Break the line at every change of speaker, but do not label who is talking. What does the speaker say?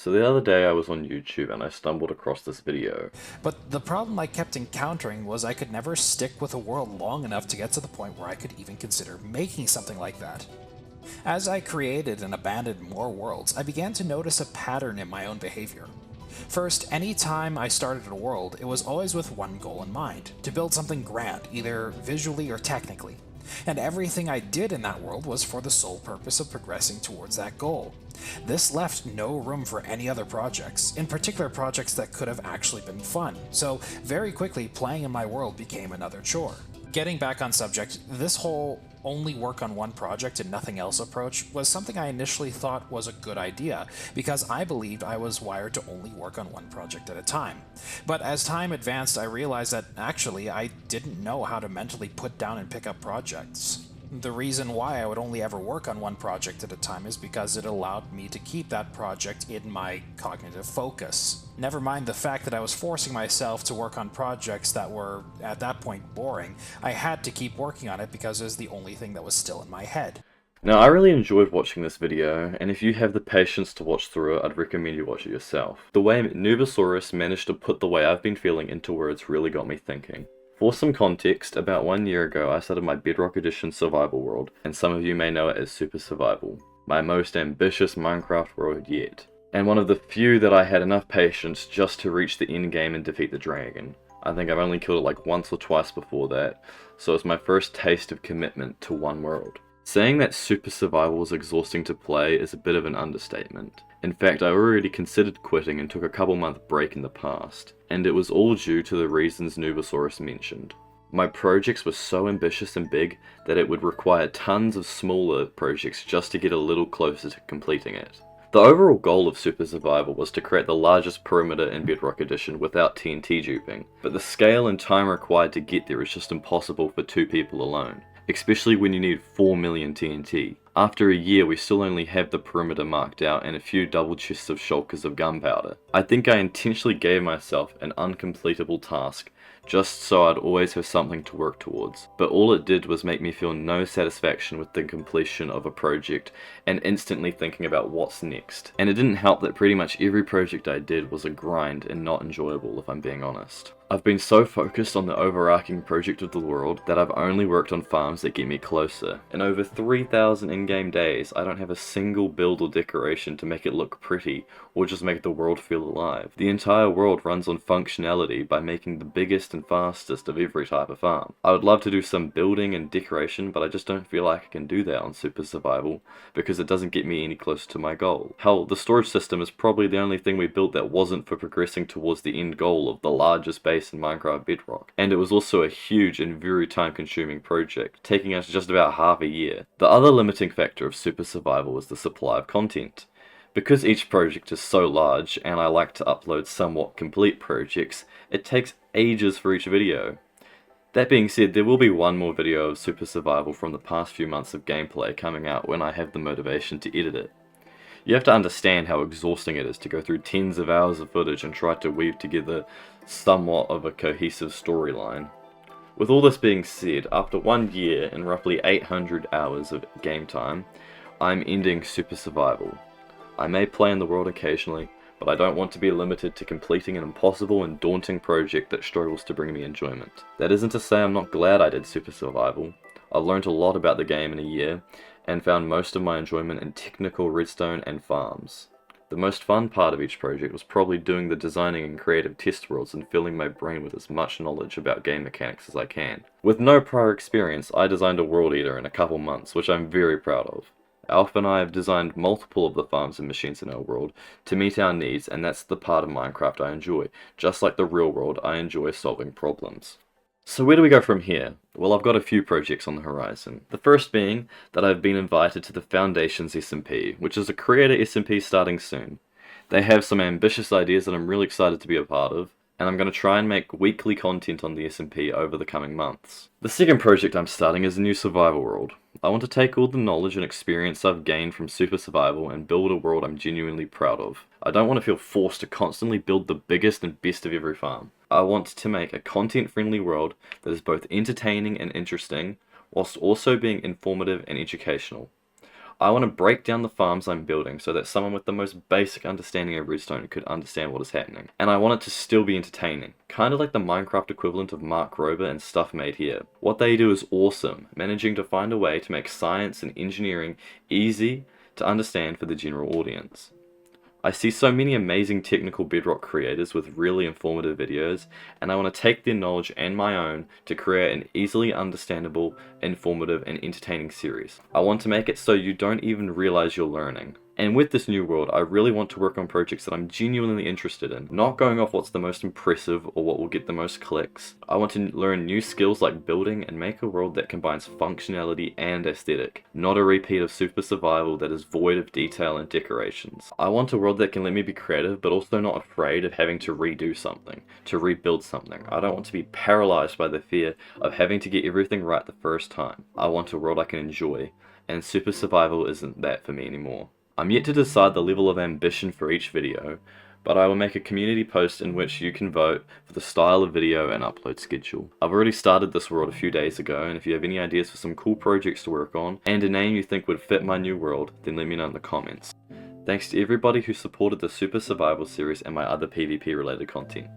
So the other day I was on YouTube and I stumbled across this video.
But the problem I kept encountering was I could never stick with a world long enough to get to the point where I could even consider making something like that. As I created and abandoned more worlds, I began to notice a pattern in my own behavior. First, any time I started a world, it was always with one goal in mind, to build something grand, either visually or technically. And everything I did in that world was for the sole purpose of progressing towards that goal. This left no room for any other projects, in particular projects that could have actually been fun, so very quickly playing in my world became another chore. Getting back on subject, this whole only work on one project and nothing else approach was something I initially thought was a good idea, because I believed I was wired to only work on one project at a time. But as time advanced, I realized that actually I didn't know how to mentally put down and pick up projects. The reason why I would only ever work on one project at a time is because it allowed me to keep that project in my cognitive focus. Never mind the fact that I was forcing myself to work on projects that were, at that point, boring. I had to keep working on it because it was the only thing that was still in my head.
Now I really enjoyed watching this video, and if you have the patience to watch through it, I'd recommend you watch it yourself. The way Nubosaurus managed to put the way I've been feeling into words really got me thinking. For some context, about 1 year ago I started my Bedrock Edition survival world, and some of you may know it as Super Survival, my most ambitious Minecraft world yet, and one of the few that I had enough patience just to reach the end game and defeat the dragon. I think I've only killed it like once or twice before that, so it's my first taste of commitment to one world. Saying that Super Survival was exhausting to play is a bit of an understatement. In fact, I already considered quitting and took a couple-month break in the past, and it was all due to the reasons Nubosaurus mentioned. My projects were so ambitious and big that it would require tons of smaller projects just to get a little closer to completing it. The overall goal of Super Survival was to create the largest perimeter in Bedrock Edition without TNT duping, but the scale and time required to get there is just impossible for 2 people alone, especially when you need 4 million TNT. After a year we still only have the perimeter marked out and a few double chests of shulkers of gunpowder. I think I intentionally gave myself an uncompletable task just so I'd always have something to work towards, but all it did was make me feel no satisfaction with the completion of a project and instantly thinking about what's next. And it didn't help that pretty much every project I did was a grind and not enjoyable, if I'm being honest. I've been so focused on the overarching project of the world that I've only worked on farms that get me closer. In over 3,000 in-game days, I don't have a single build or decoration to make it look pretty or just make the world feel alive. The entire world runs on functionality by making the biggest and fastest of every type of farm. I would love to do some building and decoration, but I just don't feel like I can do that on Super Survival because it doesn't get me any closer to my goal. Hell, the storage system is probably the only thing we built that wasn't for progressing towards the end goal of the largest base in Minecraft Bedrock, and it was also a huge and very time-consuming project, taking us just about half a year. The other limiting factor of Super Survival is the supply of content. Because each project is so large, and I like to upload somewhat complete projects, it takes ages for each video. That being said, there will be one more video of Super Survival from the past few months of gameplay coming out when I have the motivation to edit it. You have to understand how exhausting it is to go through tens of hours of footage and try to weave together somewhat of a cohesive storyline. With all this being said, after 1 year and roughly 800 hours of game time, I'm ending Super Survival. I may play in the world occasionally, but I don't want to be limited to completing an impossible and daunting project that struggles to bring me enjoyment. That isn't to say I'm not glad I did Super Survival. I learned a lot about the game in a year, and found most of my enjoyment in technical redstone and farms. The most fun part of each project was probably doing the designing and creative test worlds and filling my brain with as much knowledge about game mechanics as I can. With no prior experience, I designed a world eater in a couple months, which I'm very proud of. Alf and I have designed multiple of the farms and machines in our world to meet our needs, and that's the part of Minecraft I enjoy. Just like the real world, I enjoy solving problems. So where do we go from here? Well, I've got a few projects on the horizon. The first being that I've been invited to the Foundations SMP, which is a creator SMP starting soon. They have some ambitious ideas that I'm really excited to be a part of, and I'm going to try and make weekly content on the SMP over the coming months. The second project I'm starting is a new survival world. I want to take all the knowledge and experience I've gained from Super Survival and build a world I'm genuinely proud of. I don't want to feel forced to constantly build the biggest and best of every farm. I want to make a content-friendly world that is both entertaining and interesting, whilst also being informative and educational. I want to break down the farms I'm building so that someone with the most basic understanding of Redstone could understand what is happening. And I want it to still be entertaining, kind of like the Minecraft equivalent of Mark Rober and Stuff Made Here. What they do is awesome, managing to find a way to make science and engineering easy to understand for the general audience. I see so many amazing technical Bedrock creators with really informative videos, and I want to take their knowledge and my own to create an easily understandable, informative, and entertaining series. I want to make it so you don't even realize you're learning. And with this new world, I really want to work on projects that I'm genuinely interested in, not going off what's the most impressive or what will get the most clicks. I want to learn new skills like building and make a world that combines functionality and aesthetic, not a repeat of Super Survival that is void of detail and decorations. I want a world that can let me be creative, but also not afraid of having to redo something, to rebuild something. I don't want to be paralyzed by the fear of having to get everything right the first time. I want a world I can enjoy, and Super Survival isn't that for me anymore. I'm yet to decide the level of ambition for each video, but I will make a community post in which you can vote for the style of video and upload schedule. I've already started this world a few days ago, and if you have any ideas for some cool projects to work on, and a name you think would fit my new world, then let me know in the comments. Thanks to everybody who supported the Super Survival series and my other PvP related content.